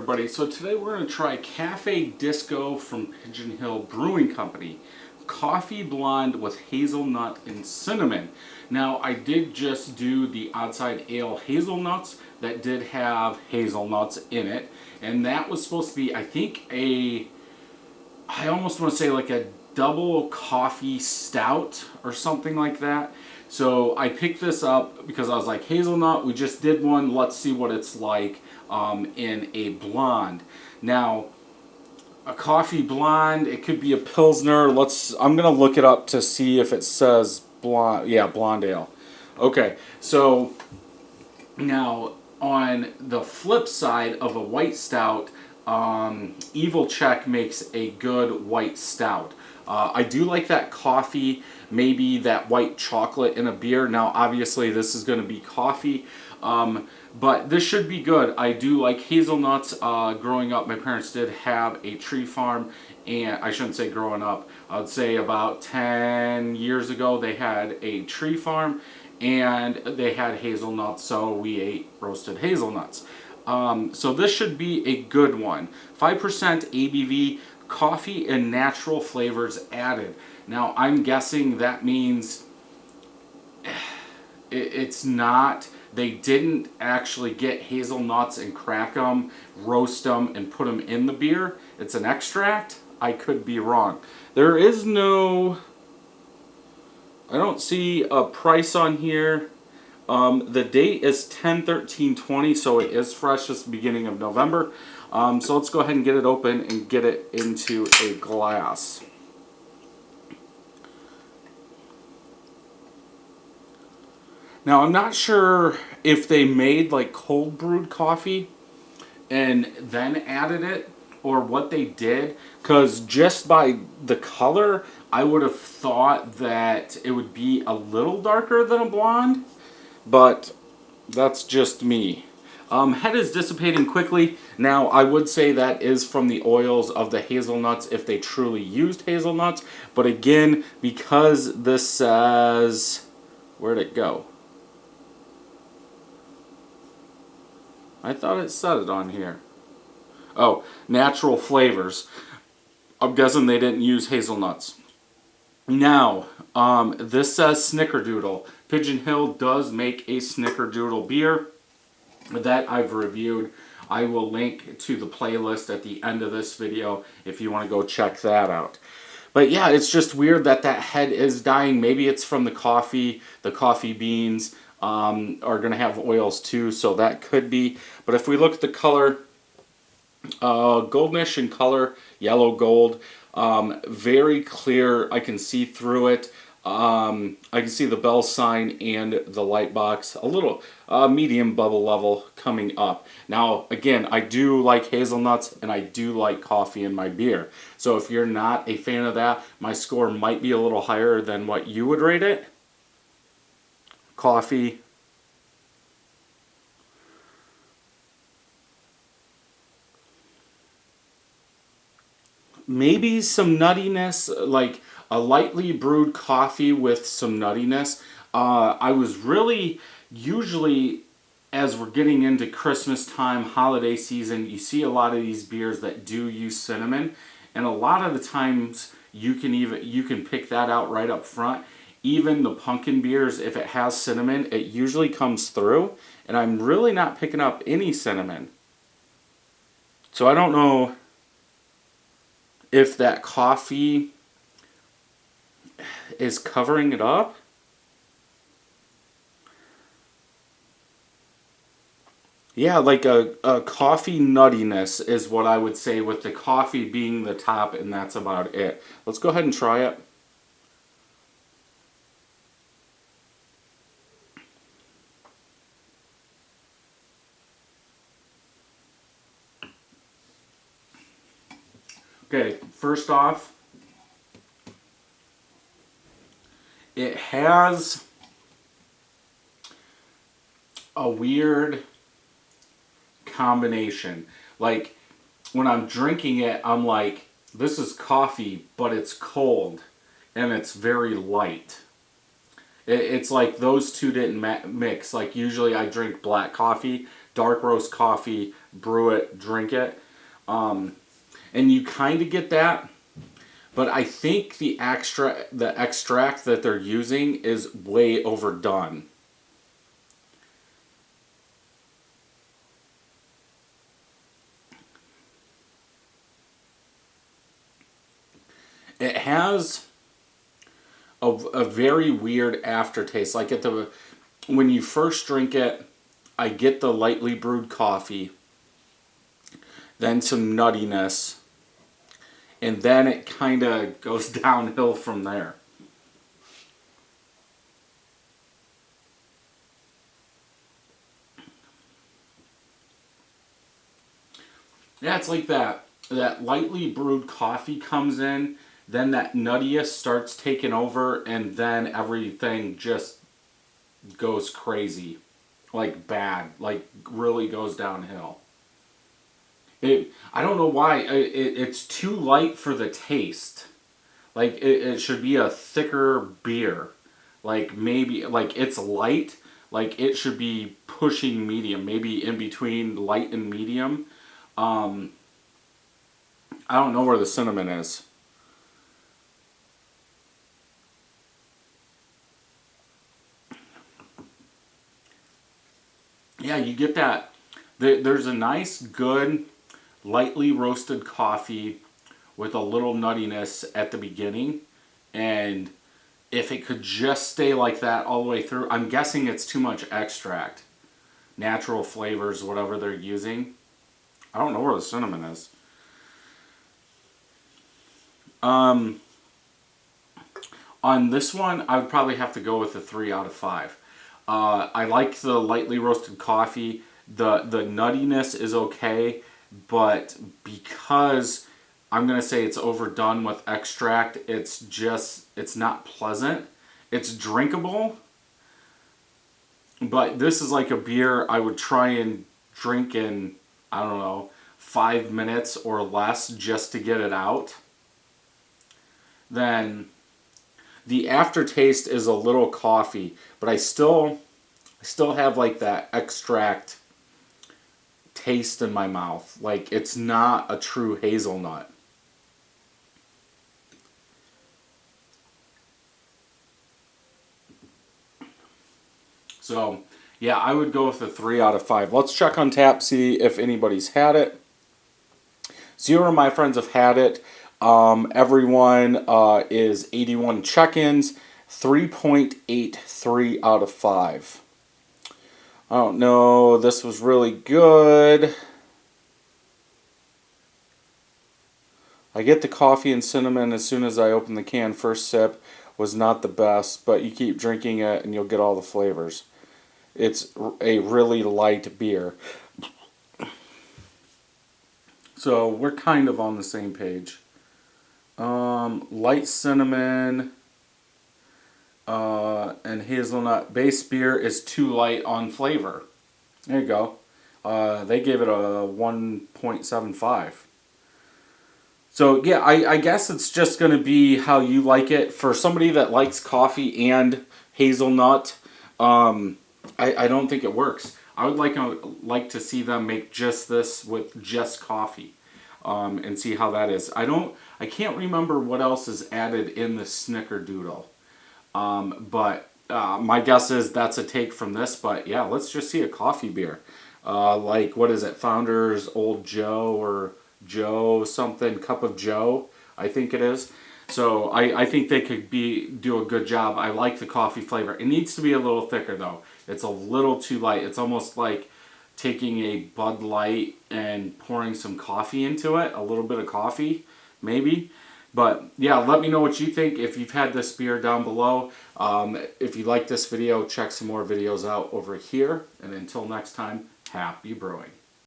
everybody. So today we're going to try Cafe Disco from Pigeon Brewing Company. Coffee blonde with hazelnut and cinnamon. Now I did just do the outside ale hazelnuts that did have hazelnuts in it. And that was supposed to be, I think, I almost want to say like a double coffee stout or something like that. So I picked this up because I was like, hazelnut, we just did one, let's see what it's like in a blonde. Now, a coffee blonde, it could be a Pilsner. I'm going to look it up to see if it says blonde. Yeah, blonde ale. Okay, so now on the flip side of a white stout, Evil Check makes a good white stout. I do like that coffee, maybe that white chocolate in a beer. Now, obviously, this is going to be coffee, but this should be good. I do like hazelnuts. Growing up, my parents did have a tree farm, and I shouldn't say growing up. I would say about 10 years ago, they had a tree farm, and they had hazelnuts, so we ate roasted hazelnuts. So this should be a good one. 5% ABV, coffee and natural flavors added. Now I'm guessing that means it's not, they didn't actually get hazelnuts and crack them, roast them, and put them in the beer. It's an extract. I could be wrong. There is no, I don't see a price on here. The date is 10/13/20, so it is fresh. It's the beginning of November. So let's go ahead and get it open and get it into a glass. Now I'm not sure if they made like cold brewed coffee and then added it, or what they did, because just by the color I would have thought that it would be a little darker than a blonde, but that's just me. Head is dissipating quickly. Now I would say that is from the oils of the hazelnuts if they truly used hazelnuts, but again, because this says, where'd it go? I thought it said it on here. Oh, natural flavors. I'm guessing they didn't use hazelnuts. Now, this says Snickerdoodle. Pigeon Hill does make a Snickerdoodle beer that I've reviewed. I will link to the playlist at the end of this video if you want to go check that out. But yeah, it's just weird that that head is dying. Maybe it's from the coffee beans are going to have oils too, so that could be. But if we look at the color, goldish in color, yellow gold, very clear. I can see through it. I can see the bell sign and the light box, a little medium bubble level coming up. Now, again, I do like hazelnuts and I do like coffee in my beer. So if you're not a fan of that, my score might be a little higher than what you would rate it. Coffee. Maybe some nuttiness, like a lightly brewed coffee with some nuttiness. I was really, usually as we're getting into Christmas time, holiday season, you see a lot of these beers that do use cinnamon, and a lot of the times you can pick that out right up front. Even the pumpkin beers, if it has cinnamon, it usually comes through, and I'm really not picking up any cinnamon. So I don't know if that coffee is covering it up. Yeah, like a coffee nuttiness is what I would say, with the coffee being the top, and that's about it. Let's go ahead and try it. Okay, first off, it has a weird combination. Like, when I'm drinking it, I'm like, this is coffee, but it's cold, and it's very light. It's like those two didn't mix. Like, usually I drink black coffee. dark roast coffee, brew it, drink it. And you kind of get that, but I think the extract that they're using is way overdone. It has a very weird aftertaste. Like when you first drink it, I get the lightly brewed coffee, then some nuttiness, and then it kind of goes downhill from there. Yeah, it's like that lightly brewed coffee comes in, then that nuttiness starts taking over, and then everything just goes crazy. Like bad. Like really goes downhill. I don't know why. It's too light for the taste. Like it should be a thicker beer. Like maybe, like it's light. Like it should be pushing medium. Maybe in between light and medium. I don't know where the cinnamon is. Yeah, you get that. There's a nice, good, lightly roasted coffee with a little nuttiness at the beginning. And if it could just stay like that all the way through, I'm guessing it's too much extract. Natural flavors, whatever they're using. I don't know where the cinnamon is. On this one, I would probably have to go with a 3 out of 5. I like the lightly roasted coffee. The nuttiness is okay, but because I'm going to say it's overdone with extract, it's not pleasant. It's drinkable, but this is like a beer I would try and drink in, I don't know, 5 minutes or less just to get it out. Then the aftertaste is a little coffee, but I still have like that extract taste in my mouth. Like it's not a true hazelnut. So yeah, I would go with a 3 out of 5. Let's check on tap, see if anybody's had it. 0 of my friends have had it. Everyone is 81 check-ins, 3.83 out of 5. I don't know, this was really good. I get the coffee and cinnamon as soon as I open the can. First sip was not the best, but you keep drinking it and you'll get all the flavors. It's a really light beer. So we're kind of on the same page. Light cinnamon and hazelnut base beer is too light on flavor. There you go. They gave it a 1.75. So yeah, I guess it's just going to be how you like it. For somebody that likes coffee and hazelnut, I don't think it works. I would like to see them make just this with just coffee, and see how that is. I can't remember what else is added in the Snickerdoodle, but my guess is that's a take from this. But yeah, let's just see a coffee beer, like what is it, Founder's Old Joe or Joe something, Cup of Joe, I think it is. So I think they could do a good job. I like the coffee flavor. It needs to be a little thicker though. It's a little too light. It's almost like taking a Bud Light and pouring some coffee into it. A little bit of coffee, maybe. But yeah, let me know what you think if you've had this beer down below. If you like this video, check some more videos out over here. And until next time, happy brewing.